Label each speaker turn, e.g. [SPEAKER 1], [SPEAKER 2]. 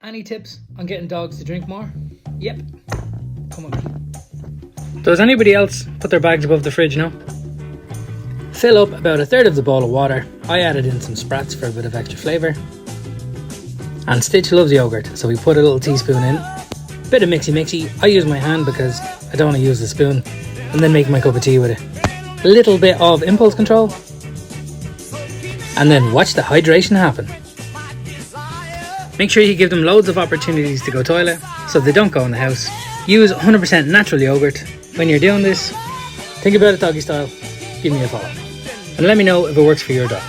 [SPEAKER 1] Any tips on getting dogs to drink more? Yep. Come on me.
[SPEAKER 2] Does anybody else put their bags above the fridge now? Fill up about a third of the bowl of water. I added in some Sprats for a bit of extra flavour. And Stitch loves yogurt, so we put a little teaspoon in. Bit of mixy. I use my hand because I don't want to use the spoon. And then make my cup of tea with it. A little bit of impulse control. And then watch the hydration happen. Make sure you give them loads of opportunities to go toilet so they don't go in the house. Use 100% natural yogurt. When you're doing this, think about it doggy style. Give me a follow. And let me know if it works for your dog.